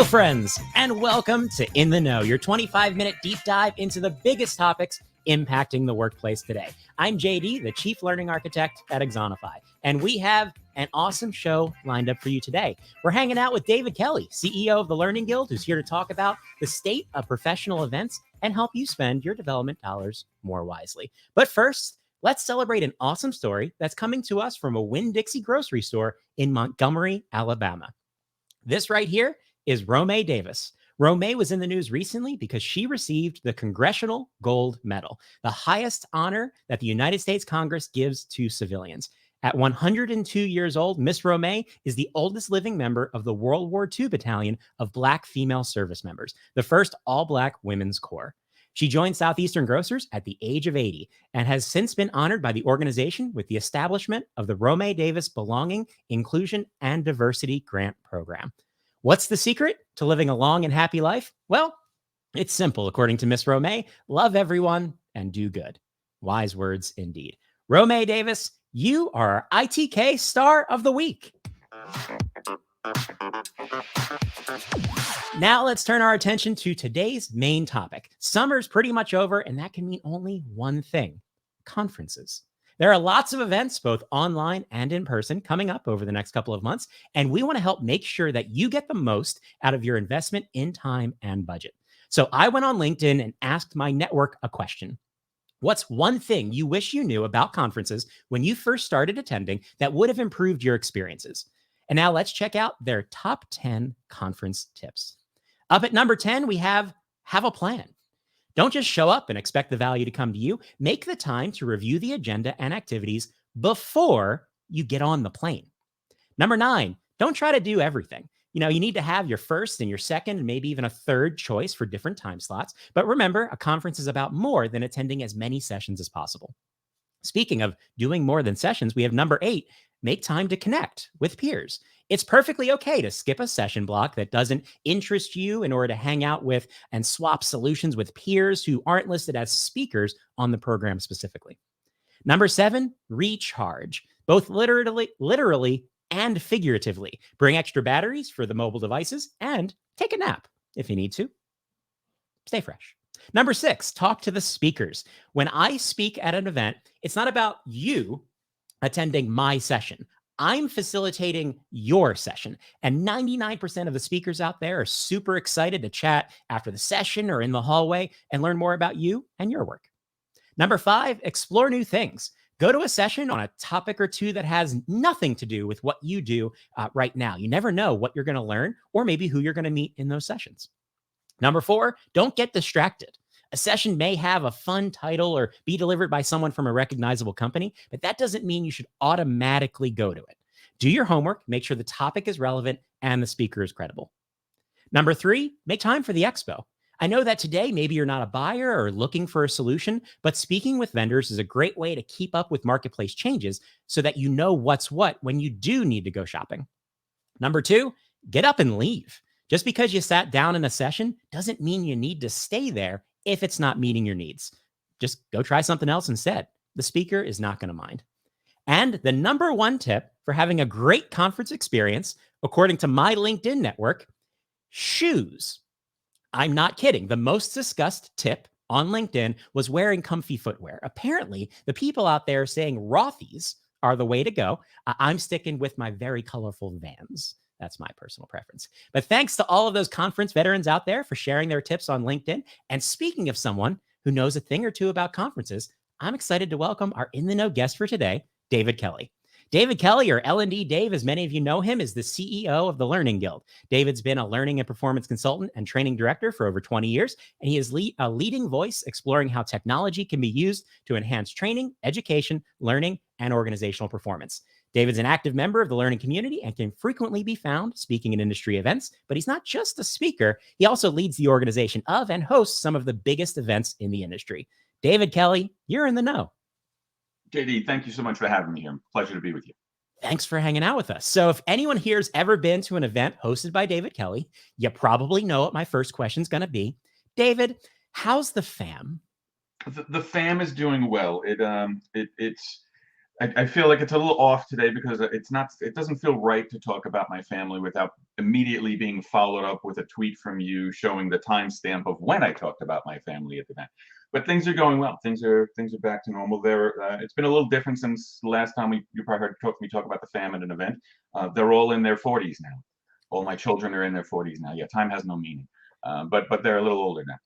Hello, friends, and welcome to In the Know, your 25-minute deep dive into the biggest topics impacting the workplace today. I'm JD, the Chief Learning Architect at Axonify, and we have an awesome show lined up for you today. We're hanging out with David Kelly, CEO of the Learning Guild, who's here to talk about the state of professional events and help you spend your development dollars more wisely. But first, let's celebrate an awesome story that's coming to us from a Winn-Dixie grocery store in Montgomery, Alabama. This right here is Romay Davis. Romay was in the news recently because she received the Congressional Gold Medal, the highest honor that the United States Congress gives to civilians. At 102 years old, Miss Romay is the oldest living member of the World War II Battalion of Black female service members, the first all-Black women's corps. She joined Southeastern Grocers at the age of 80 and has since been honored by the organization with the establishment of the Romay Davis Belonging, Inclusion, and Diversity Grant Program. What's the secret to living a long and happy life? Well, it's simple, according to Miss Romay. Love everyone and do good. Wise words indeed. Romay Davis, you are our ITK Star of the Week. Now let's turn our attention to today's main topic. Summer's pretty much over, and that can mean only one thing: conferences. There are lots of events, both online and in person, coming up over the next couple of months, and we want to help make sure that you get the most out of your investment in time and budget. So I went on LinkedIn and asked my network a question. What's one thing you wish you knew about conferences when you first started attending that would have improved your experiences? And now let's check out their top 10 conference tips. Up at number 10, we have a plan. Don't just show up and expect the value to come to you. Make the time to review the agenda and activities before you get on the plane. Number 9, don't try to do everything. You need to have your first and your second and maybe even a third choice for different time slots. But remember, a conference is about more than attending as many sessions as possible. Speaking of doing more than sessions, we have number 8, make time to connect with peers. It's perfectly okay to skip a session block that doesn't interest you in order to hang out with and swap solutions with peers who aren't listed as speakers on the program specifically. Number 7, recharge, both literally and figuratively. Bring extra batteries for the mobile devices and take a nap if you need to. Stay fresh. Number 6, talk to the speakers. When I speak at an event, it's not about you attending my session. I'm facilitating your session. And 99% of the speakers out there are super excited to chat after the session or in the hallway and learn more about you and your work. Number 5, explore new things. Go to a session on a topic or two that has nothing to do with what you do right now. You never know what you're going to learn or maybe who you're going to meet in those sessions. Number 4, don't get distracted. A session may have a fun title or be delivered by someone from a recognizable company, but that doesn't mean you should automatically go to it. Do your homework, make sure the topic is relevant and the speaker is credible. Number 3, make time for the expo. I know that today, maybe you're not a buyer or looking for a solution, but speaking with vendors is a great way to keep up with marketplace changes so that you know what's what when you do need to go shopping. Number 2, get up and leave. Just because you sat down in a session doesn't mean you need to stay there if it's not meeting your needs. Just go try something else instead. The speaker is not going to mind. And the number 1 tip for having a great conference experience, according to my LinkedIn network, shoes. I'm not kidding. The most discussed tip on LinkedIn was wearing comfy footwear. Apparently, the people out there saying Rothy's are the way to go. I'm sticking with my very colorful Vans. That's my personal preference. But thanks to all of those conference veterans out there for sharing their tips on LinkedIn. And speaking of someone who knows a thing or two about conferences, I'm excited to welcome our In the Know guest for today, David Kelly. David Kelly, or L&D Dave, as many of you know him, is the CEO of the Learning Guild. David's been a learning and performance consultant and training director for over 20 years, and he is a leading voice exploring how technology can be used to enhance training, education, learning, and organizational performance. David's an active member of the learning community and can frequently be found speaking at industry events, but he's not just a speaker. He also leads the organization of and hosts some of the biggest events in the industry. David Kelly, you're in the know. JD, thank you so much for having me here. Pleasure to be with you. Thanks for hanging out with us. So if anyone here's ever been to an event hosted by David Kelly, you probably know what my first question is going to be. David, how's the fam? The fam is doing well. It's I feel like it's a little off today because it doesn't feel right to talk about my family without immediately being followed up with a tweet from you showing the timestamp of when I talked about my family at the event. But things are going well. Things are back to normal. It's been a little different since the last time you probably heard me talk about the fam at an event. They're all in their 40s now. All my children are in their 40s now. Yeah, time has no meaning. But they're a little older now.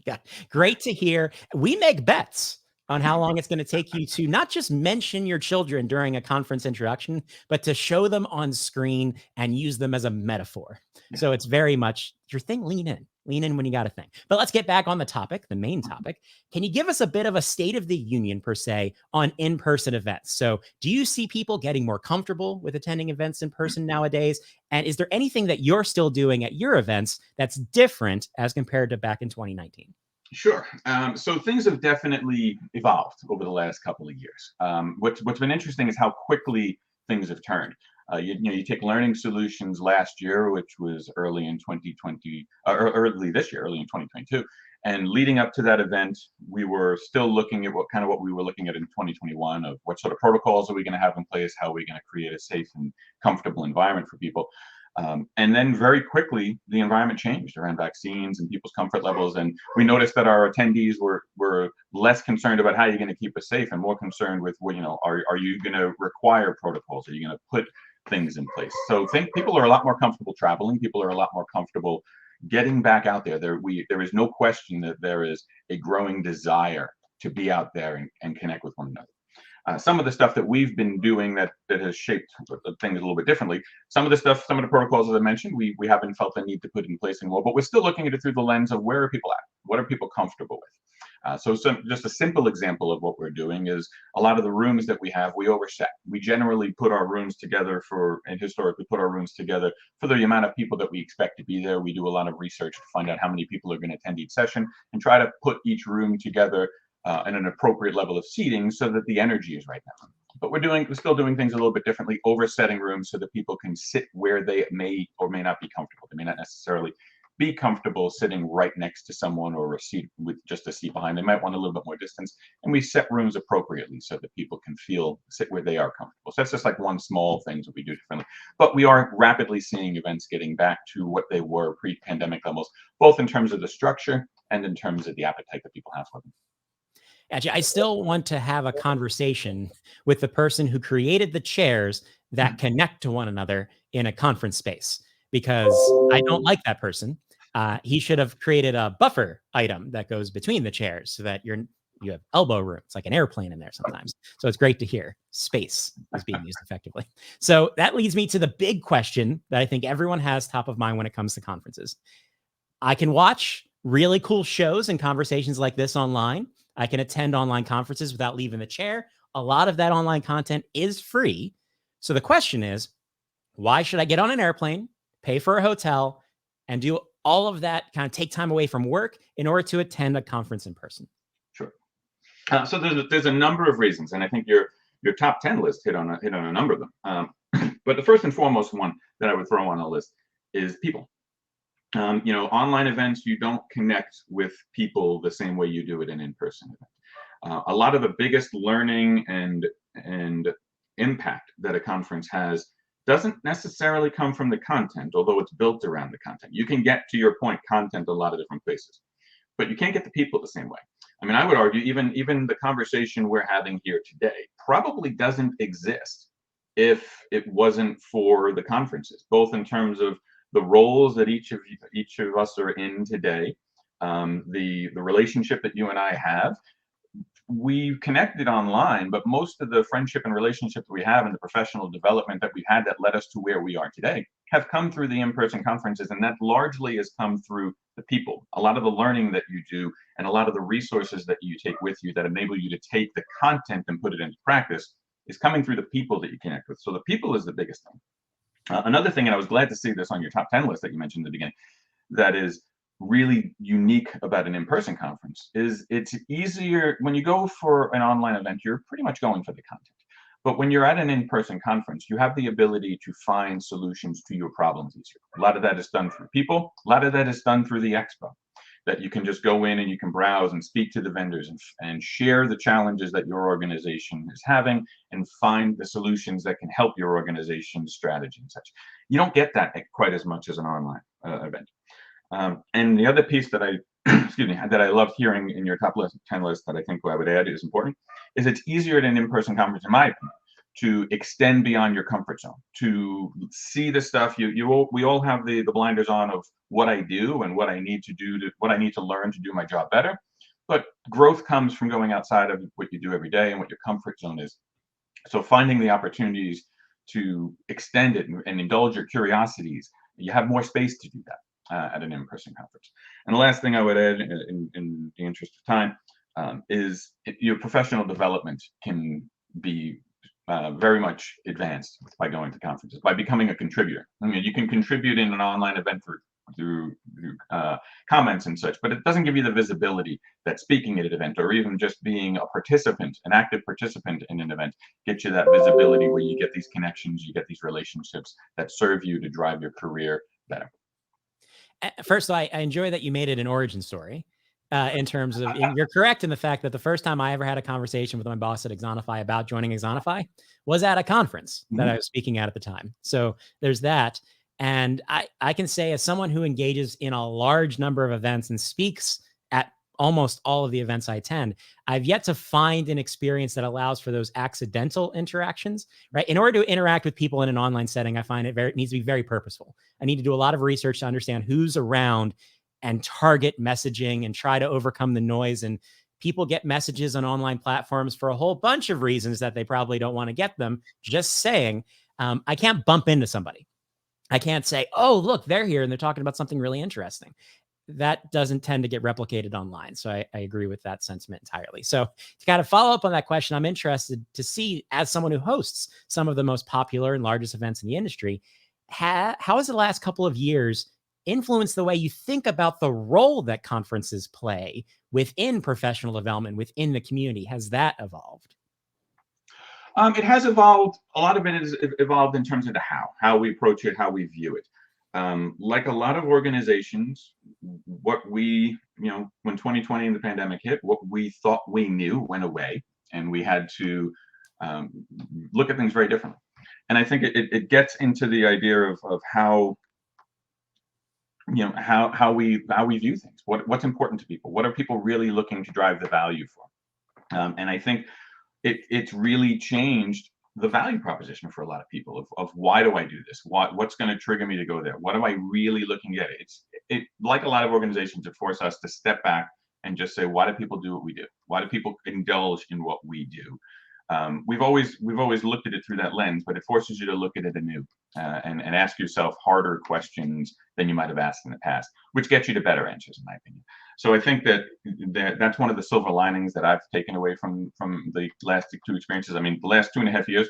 Yeah, great to hear. We make bets on how long it's going to take you to not just mention your children during a conference introduction, but to show them on screen and use them as a metaphor. So it's very much your thing. Lean in when you got a thing. But let's get back on the topic, the main topic. Can you give us a bit of a state of the union, per se, on in-person events? So do you see people getting more comfortable with attending events in person nowadays? And is there anything that you're still doing at your events that's different as compared to back in 2019? Sure. So things have definitely evolved over the last couple of years. What's been interesting is how quickly things have turned. You take Learning Solutions last year, which was early in 2020, or early this year, early in 2022, and leading up to that event, we were still looking at what we were looking at in 2021 of what sort of protocols are we going to have in place, how are we going to create a safe and comfortable environment for people. And then very quickly, the environment changed around vaccines and people's comfort levels. And we noticed that our attendees were less concerned about how you're going to keep us safe and more concerned with, well, are you going to require protocols? Are you going to put things in place? So people are a lot more comfortable traveling. People are a lot more comfortable getting back out there. There is no question that there is a growing desire to be out there and connect with one another. Some of the stuff that we've been doing that has shaped things a little bit differently. Some of the protocols, as I mentioned, we haven't felt the need to put in place anymore, but we're still looking at it through the lens of where are people at? What are people comfortable with? So just a simple example of what we're doing is a lot of the rooms that we have, we overset. We generally put our rooms together and historically put our rooms together for the amount of people that we expect to be there. We do a lot of research to find out how many people are going to attend each session and try to put each room together and an appropriate level of seating so that the energy is right now. But we're still doing things a little bit differently, oversetting rooms so that people can sit where they may or may not be comfortable. They may not necessarily be comfortable sitting right next to someone or a seat with just a seat behind. They might want a little bit more distance. And we set rooms appropriately so that people can sit where they are comfortable. So that's just like one small thing that we do differently. But we are rapidly seeing events getting back to what they were pre-pandemic levels, both in terms of the structure and in terms of the appetite that people have for them. Actually, I still want to have a conversation with the person who created the chairs that connect to one another in a conference space, because I don't like that person. He should have created a buffer item that goes between the chairs so that you have elbow room. It's like an airplane in there sometimes. So it's great to hear space is being used effectively. So that leads me to the big question that I think everyone has top of mind when it comes to conferences. I can watch really cool shows and conversations like this online. I can attend online conferences without leaving the chair. A lot of that online content is free. So the question is, why should I get on an airplane, pay for a hotel, and do all of that, kind of take time away from work in order to attend a conference in person? Sure. So there's a number of reasons, and I think your top 10 list hit on a number of them. But the first and foremost one that I would throw on the list is people. Online events, you don't connect with people the same way you do at an in-person event. A lot of the biggest learning and impact that a conference has doesn't necessarily come from the content, although it's built around the content. You can get, to your point, content a lot of different places, but you can't get the people the same way. I mean, I would argue even the conversation we're having here today probably doesn't exist if it wasn't for the conferences, both in terms of the roles that each of us are in today, the relationship that you and I have. We've connected online, but most of the friendship and relationships we have and the professional development that we've had that led us to where we are today have come through the in-person conferences, and that largely has come through the people. A lot of the learning that you do and a lot of the resources that you take with you that enable you to take the content and put it into practice is coming through the people that you connect with. So the people is the biggest thing. Another thing, and I was glad to see this on your top 10 list that you mentioned at the beginning, that is really unique about an in-person conference is it's easier when you go for an online event, you're pretty much going for the content. But when you're at an in-person conference, you have the ability to find solutions to your problems easier. A lot of that is done through people. A lot of that is done through the expo. that you can just go in and you can browse and speak to the vendors and share the challenges that your organization is having and find the solutions that can help your organization's strategy and such. You don't get that quite as much as an online event. And the other piece that I, excuse me, that I loved hearing in your top 10 list that I think I would add is important, is it's easier at an in-person conference, in my opinion, to extend beyond your comfort zone, to see the stuff we all have the blinders on of what I do and what I need to do what I need to learn to do my job better. But growth comes from going outside of what you do every day and what your comfort zone is. So finding the opportunities to extend it and indulge your curiosities, you have more space to do that at an in-person conference. And the last thing I would add, in the interest of time, is your professional development can be very much advanced by going to conferences, by becoming a contributor. I mean, you can contribute in an online event through comments and such, but it doesn't give you the visibility that speaking at an event or even just being a participant, an active participant in an event, gets you that visibility where you get these connections, you get these relationships that serve you to drive your career better. First, I enjoy that you made it an origin story. In terms of, you're correct in the fact that the first time I ever had a conversation with my boss at Exonify about joining Exonify was at a conference that I was speaking at the time. So there's that. And I can say, as someone who engages in a large number of events and speaks at almost all of the events I attend, I've yet to find an experience that allows for those accidental interactions, right? In order to interact with people in an online setting, I find it needs to be very purposeful. I need to do a lot of research to understand who's around and target messaging and try to overcome the noise. And people get messages on online platforms for a whole bunch of reasons that they probably don't want to get them. Just saying, I can't bump into somebody. I can't say, oh, look, they're here and they're talking about something really interesting. That doesn't tend to get replicated online. So I agree with that sentiment entirely. So to kind of follow up on that question, I'm interested to see, as someone who hosts some of the most popular and largest events in the industry, how has the last couple of years influence the way you think about the role that conferences play within professional development, within the community? Has that evolved? It has evolved. A lot of it has evolved in terms of the how we approach it, how we view it. Like a lot of organizations, what we, when 2020 and the pandemic hit, what we thought we knew went away, and we had to look at things very differently. And I think it gets into the idea of how how we view things, what's important to people, what are people really looking to drive the value for. And I think it's really changed the value proposition for a lot of people of why do I do this, what's going to trigger me to go there, what am I really looking at. It like a lot of organizations, it forces us to step back and just say, why do people do what we do, why do people indulge in what we do. We've always looked at it through that lens, but it forces you to look at it anew and ask yourself harder questions than you might have asked in the past, which gets you to better answers, in my opinion. So I think that's one of the silver linings that I've taken away from the last two experiences. I mean, the last 2.5 years,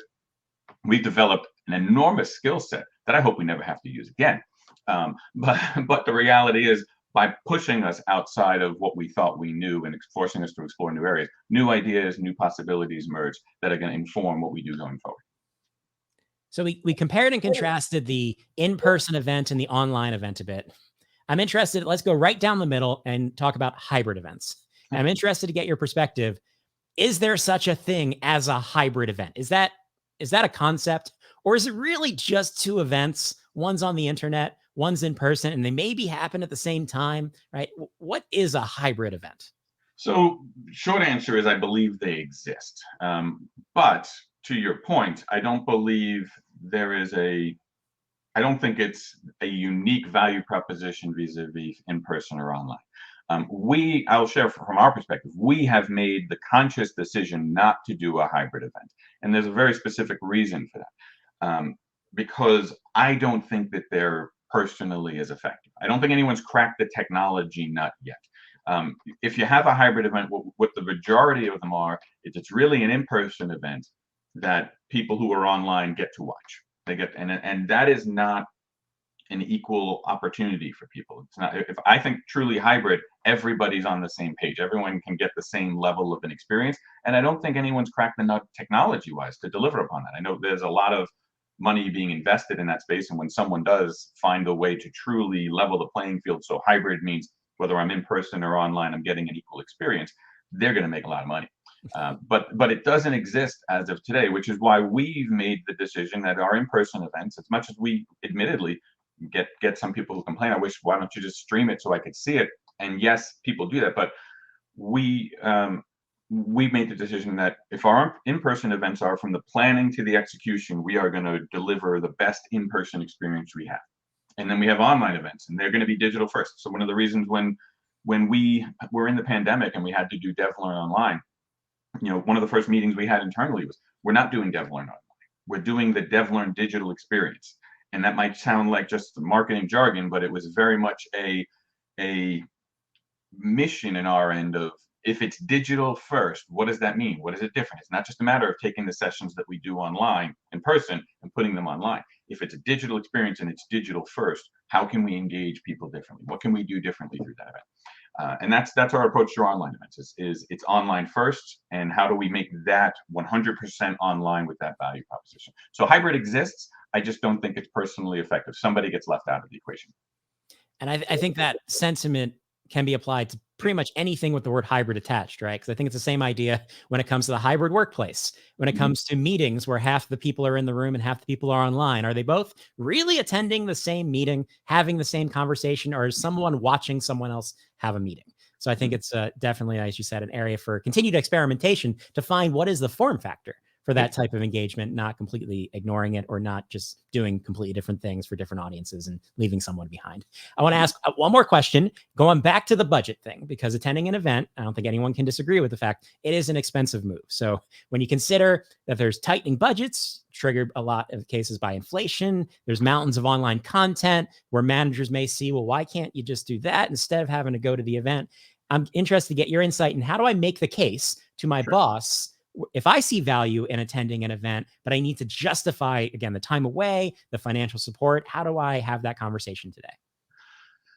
we've developed an enormous skill set that I hope we never have to use again. But the reality is, by pushing us outside of what we thought we knew and forcing us to explore new areas, new ideas, new possibilities emerge that are going to inform what we do going forward. So we compared and contrasted the in-person event and the online event a bit. I'm interested, let's go right down the middle and talk about hybrid events. And I'm interested to get your perspective. Is there such a thing as a hybrid event? Is that a concept, or is it really just two events? One's on the internet, one's in person, and they maybe happen at the same time, right? What is a hybrid event? So short answer is I believe they exist. But to your point, I don't believe I don't think it's a unique value proposition vis-a-vis in person or online. I'll share from our perspective, we have made the conscious decision not to do a hybrid event. And there's a very specific reason for that. Because I don't think that they're personally as effective. I don't think anyone's cracked the technology nut yet. If you have a hybrid event, what the majority of them are, it's really an in-person event that people who are online get to watch. And that is not an equal opportunity for people. It's not. If I think truly hybrid, everybody's on the same page. Everyone can get the same level of an experience, and I don't think anyone's cracked the nut technology-wise to deliver upon that. I know there's a lot of money being invested in that space, and when someone does find a way to truly level the playing field, so hybrid means whether I'm in person or online, I'm getting an equal experience, they're going to make a lot of money. But it doesn't exist as of today, which is why we've made the decision that our in-person events, as much as we admittedly get some people who complain, I wish, why don't you just stream it so I could see it? And yes, people do that, but we made the decision that if our in-person events are, from the planning to the execution, we are going to deliver the best in-person experience we have. And then we have online events, and they're going to be digital first. So one of the reasons when we were in the pandemic and we had to do DevLearn online, one of the first meetings we had internally was, we're not doing DevLearn online. We're doing the DevLearn digital experience. And that might sound like just marketing jargon, but it was very much a mission in our end of, if it's digital first, what does that mean? What is it different? It's not just a matter of taking the sessions that we do online in person and putting them online. If it's a digital experience and it's digital first, how can we engage people differently? What can we do differently through that event? And that's our approach to our online events is it's online first, and how do we make that 100% online with that value proposition? So hybrid exists. I just don't think it's personally effective. Somebody gets left out of the equation. And I think that sentiment can be applied to pretty much anything with the word hybrid attached, right? Because I think it's the same idea when it comes to the hybrid workplace, when it comes to meetings where half the people are in the room and half the people are online. Are they both really attending the same meeting, having the same conversation, or is someone watching someone else have a meeting? So I think it's definitely, as you said, an area for continued experimentation to find what is the form factor for that type of engagement, not completely ignoring it or not just doing completely different things for different audiences and leaving someone behind. I want to ask one more question, going back to the budget thing, because attending an event, I don't think anyone can disagree with the fact it is an expensive move. So when you consider that there's tightening budgets, triggered a lot of cases by inflation, there's mountains of online content where managers may see, well, why can't you just do that instead of having to go to the event? I'm interested to get your insight in how do I make the case to my boss if I see value in attending an event, but I need to justify, again, the time away, the financial support. How do I have that conversation today?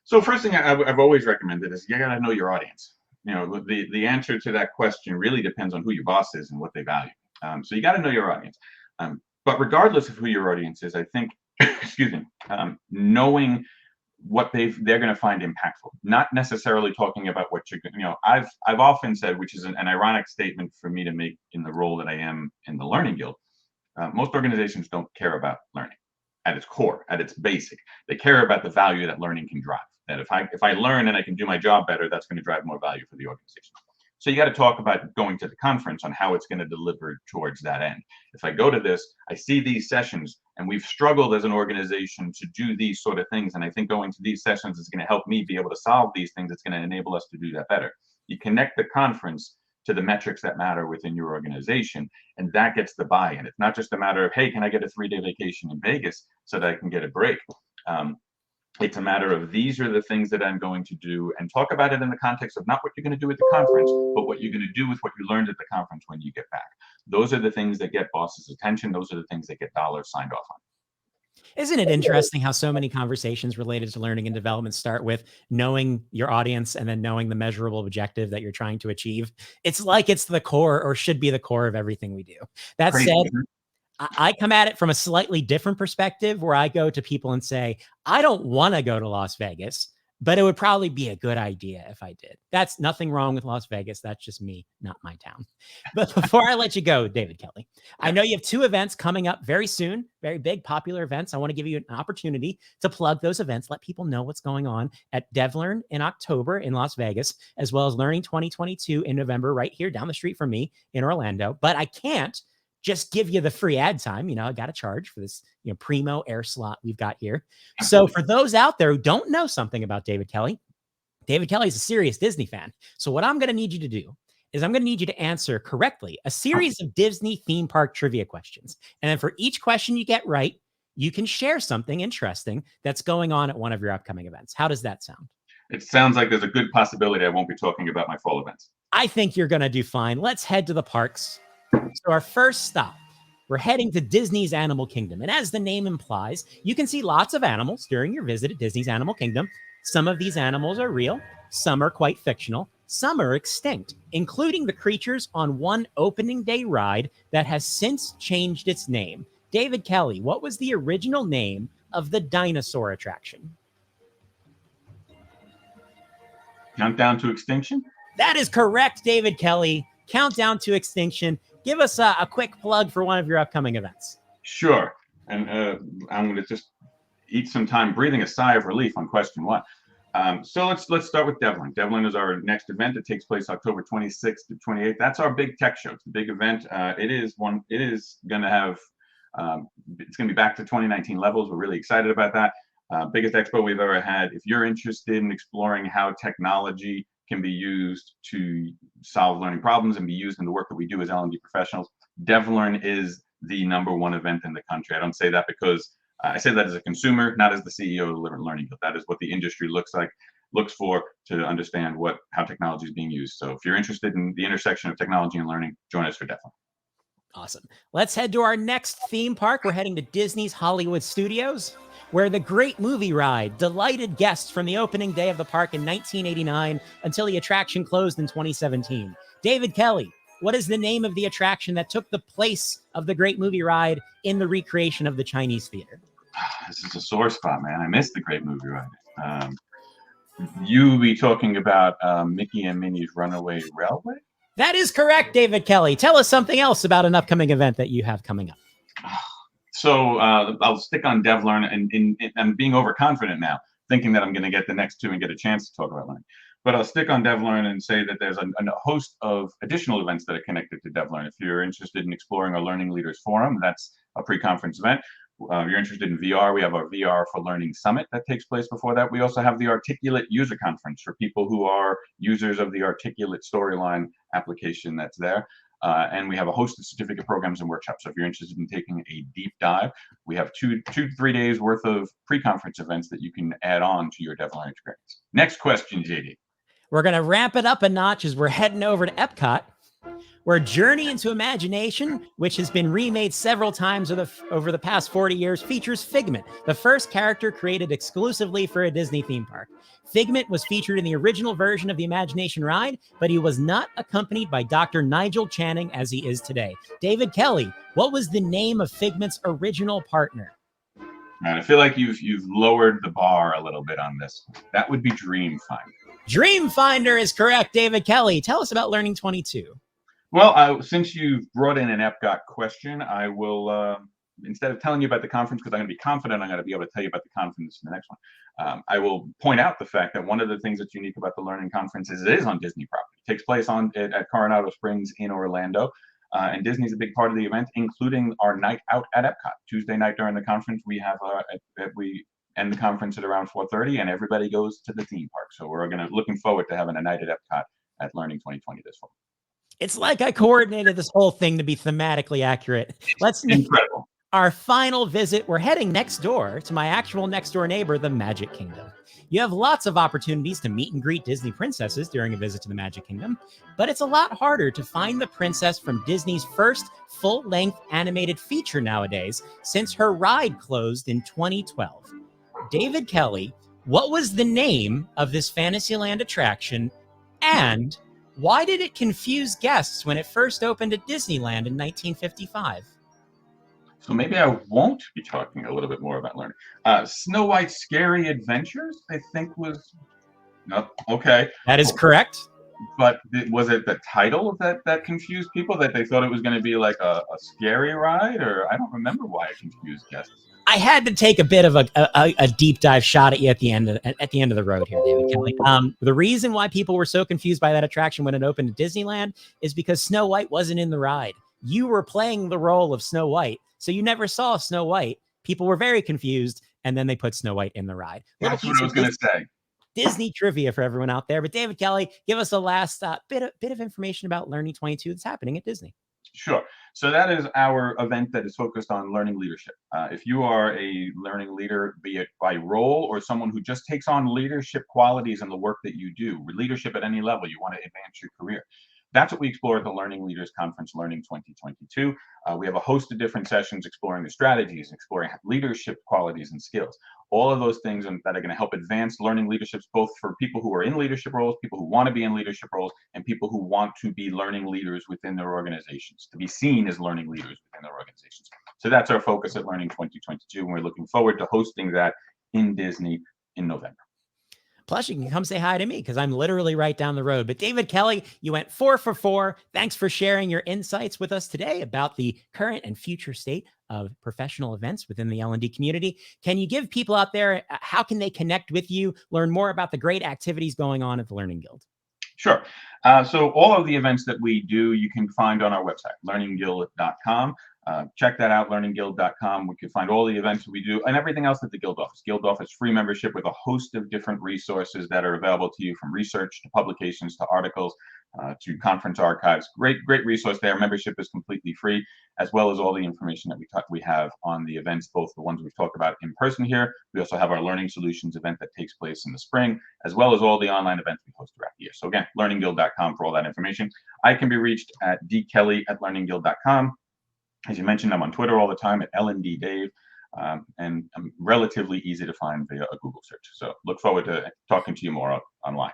So first thing I've always recommended is you got to know your audience. The answer to that question really depends on who your boss is and what they value. So you got to know your audience. But regardless of who your audience is, I think, excuse me, knowing what they're going to find impactful, not necessarily talking about what you're going. I've often said, which is an ironic statement for me to make in the role that I am in the Learning Guild. Most organizations don't care about learning at its core, at its basic. They care about the value that learning can drive. That if I learn and I can do my job better, that's going to drive more value for the organization. So you got to talk about going to the conference on how it's going to deliver towards that end. If I go to this, I see these sessions, and we've struggled as an organization to do these sort of things. And I think going to these sessions is going to help me be able to solve these things. It's going to enable us to do that better. You connect the conference to the metrics that matter within your organization, and that gets the buy-in. It's not just a matter of, hey, can I get a 3-day vacation in Vegas so that I can get a break? It's a matter of, these are the things that I'm going to do, and talk about it in the context of not what you're going to do at the conference, but what you're going to do with what you learned at the conference when you get back. Those are the things that get bosses' attention. Those are the things that get dollars signed off on. Isn't it interesting how so many conversations related to learning and development start with knowing your audience and then knowing the measurable objective that you're trying to achieve? It's like it's the core, or should be the core, of everything we do. That said, I come at it from a slightly different perspective, where I go to people and say, I don't want to go to Las Vegas, but it would probably be a good idea if I did. That's nothing wrong with Las Vegas. That's just me, not my town. But before I let you go, David Kelly, I know you have 2 events coming up very soon, very big, popular events. I want to give you an opportunity to plug those events, let people know what's going on at DevLearn in October in Las Vegas, as well as Learning 2022 in November, right here down the street from me in Orlando. But I can't just give you the free ad time. I got to charge for this, primo air slot we've got here. So for those out there who don't know something about David Kelly is a serious Disney fan. So what I'm going to need you to do is I'm going to need you to answer correctly a series of Disney theme park trivia questions. And then for each question you get right, you can share something interesting that's going on at one of your upcoming events. How does that sound? It sounds like there's a good possibility I won't be talking about my fall events. I think you're going to do fine. Let's head to the parks. So our first stop, we're heading to Disney's Animal Kingdom. And as the name implies, you can see lots of animals during your visit at Disney's Animal Kingdom. Some of these animals are real, some are quite fictional, some are extinct, including the creatures on one opening day ride that has since changed its name. David Kelly, what was the original name of the dinosaur attraction? Countdown to Extinction? That is correct, David Kelly. Countdown to Extinction. Give us a quick plug for one of your upcoming events. Sure. And I'm going to just eat some time breathing a sigh of relief on question one. So let's start with Devlin. Devlin is our next event. It takes place October 26th to 28th. That's our big tech show. It's the big event. It is going to have. It's going to be back to 2019 levels. We're really excited about that. Biggest expo we've ever had. If you're interested in exploring how technology can be used to solve learning problems and be used in the work that we do as L&D professionals, DevLearn is the #1 event in the country. I don't say that because I say that as a consumer, not as the CEO of the Learning Guild. That is what the industry looks for to understand how technology is being used. So if you're interested in the intersection of technology and learning, join us for DevLearn. Awesome. Let's head to our next theme park. We're heading to Disney's Hollywood Studios, where the Great Movie Ride delighted guests from the opening day of the park in 1989 until the attraction closed in 2017. David Kelly, what is the name of the attraction that took the place of the Great Movie Ride in the recreation of the Chinese theater? This is a sore spot, man. I missed the Great Movie Ride. You be talking about Mickey and Minnie's Runaway Railway? That is correct, David Kelly. Tell us something else about an upcoming event that you have coming up. So I'll stick on DevLearn, and I'm being overconfident now, thinking that I'm going to get the next two and get a chance to talk about learning. But I'll stick on DevLearn and say that there's a host of additional events that are connected to DevLearn. If you're interested in exploring our Learning Leaders Forum, that's a pre-conference event. If you're interested in VR, we have our VR for Learning Summit that takes place before that. We also have the Articulate User Conference for people who are users of the Articulate Storyline application that's there. And we have a host of certificate programs and workshops. So if you're interested in taking a deep dive, we have 2 to 3 days worth of pre-conference events that you can add on to your DevLearn experience. Next question, JD. We're going to ramp it up a notch as we're heading over to Epcot, where Journey into Imagination, which has been remade several times over the past 40 years, features Figment, the first character created exclusively for a Disney theme park. Figment was featured in the original version of the Imagination ride, but he was not accompanied by Dr. Nigel Channing as he is today. David Kelly, what was the name of Figment's original partner? Man, I feel like you've lowered the bar a little bit on this. That would be Dreamfinder. Dreamfinder is correct, David Kelly. Tell us about Learning 22. Well, since you've brought in an Epcot question, I will, instead of telling you about the conference, because I'm going to be confident I'm going to be able to tell you about the conference in the next one, I will point out the fact that one of the things that's unique about the Learning Conference is it is on Disney property. It takes place at Coronado Springs in Orlando, and Disney's a big part of the event, including our night out at Epcot. Tuesday night during the conference, we have we end the conference at around 4:30, and everybody goes to the theme park. So we're looking forward to having a night at Epcot at Learning 2020 this fall. It's like I coordinated this whole thing to be thematically accurate. Let's Incredible. Our final visit, we're heading next door to my actual next door neighbor, the Magic Kingdom. You have lots of opportunities to meet and greet Disney princesses during a visit to the Magic Kingdom, but it's a lot harder to find the princess from Disney's first full-length animated feature nowadays, since her ride closed in 2012. David Kelly, what was the name of this Fantasyland attraction, and why did it confuse guests when it first opened at Disneyland in 1955? So maybe I won't be talking a little bit more about learning. Snow White's Scary Adventures, I think was, no, okay. That is correct. But was it the title that confused people, that they thought it was going to be like a scary ride? Or I don't remember why it confused guests. I had to take a bit of a deep dive shot at you at the end of the road here, David Kelly. The reason why people were so confused by that attraction when it opened at Disneyland is because Snow White wasn't in the ride. You were playing the role of Snow White, so you never saw Snow White. People were very confused, and then they put Snow White in the ride. That's what I was going to say. Disney trivia for everyone out there. But David Kelly, give us a last bit of information about Learning 22 that's happening at Disney. Sure. So that is our event that is focused on learning leadership. If you are a learning leader, be it by role or someone who just takes on leadership qualities in the work that you do, leadership at any level, you want to advance your career. That's what we explore at the Learning Leaders Conference, Learning 2022. We have a host of different sessions exploring the strategies, exploring leadership qualities and skills. All of those things that are going to help advance learning leaderships, both for people who are in leadership roles, people who want to be in leadership roles, and people who want to be learning leaders within their organizations, to be seen as learning leaders within their organizations. So that's our focus at Learning 2022, and we're looking forward to hosting that in Disney in November. Plus, you can come say hi to me because I'm literally right down the road. But David Kelly, you went 4 for 4. Thanks for sharing your insights with us today about the current and future state of professional events within the L&D community. Can you give people out there, how can they connect with you, learn more about the great activities going on at the Learning Guild? Sure. So all of the events that we do, you can find on our website, learningguild.com. Check that out, learningguild.com. We can find all the events we do and everything else that the Guild offers. Guild offers free membership with a host of different resources that are available to you, from research to publications to articles to conference archives. Great resource there. Membership is completely free, as well as all the information that we have on the events, both the ones we've talked about in person here. We also have our Learning Solutions event that takes place in the spring, as well as all the online events we host throughout the year. So again, learningguild.com for all that information. I can be reached at dkelly@learningguild.com. As you mentioned, I'm on Twitter all the time at LNDDave, and I'm relatively easy to find via a Google search. So look forward to talking to you more online.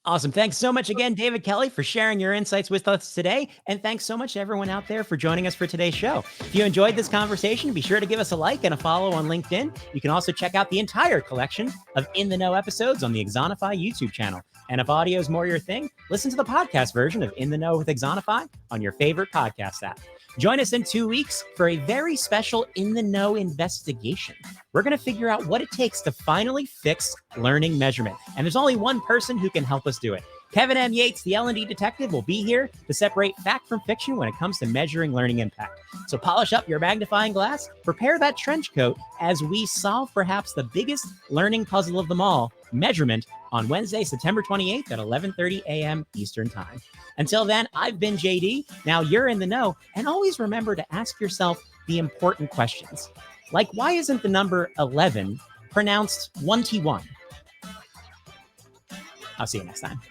Awesome. Thanks so much again, David Kelly, for sharing your insights with us today. And thanks so much to everyone out there for joining us for today's show. If you enjoyed this conversation, be sure to give us a like and a follow on LinkedIn. You can also check out the entire collection of In the Know episodes on the Exonify YouTube channel. And if audio is more your thing, listen to the podcast version of In the Know with Exonify on your favorite podcast app. Join us in 2 weeks for a very special In the Know investigation. We're going to figure out what it takes to finally fix learning measurement. And there's only one person who can help us do it. Kevin M. Yates, the L&D detective, will be here to separate fact from fiction when it comes to measuring learning impact. So polish up your magnifying glass, prepare that trench coat as we solve perhaps the biggest learning puzzle of them all, measurement, on Wednesday, September 28th at 11:30 a.m. Eastern Time. Until then, I've been JD. Now you're in the know, and always remember to ask yourself the important questions. Like, why isn't the number 11 pronounced 1T1? I'll see you next time.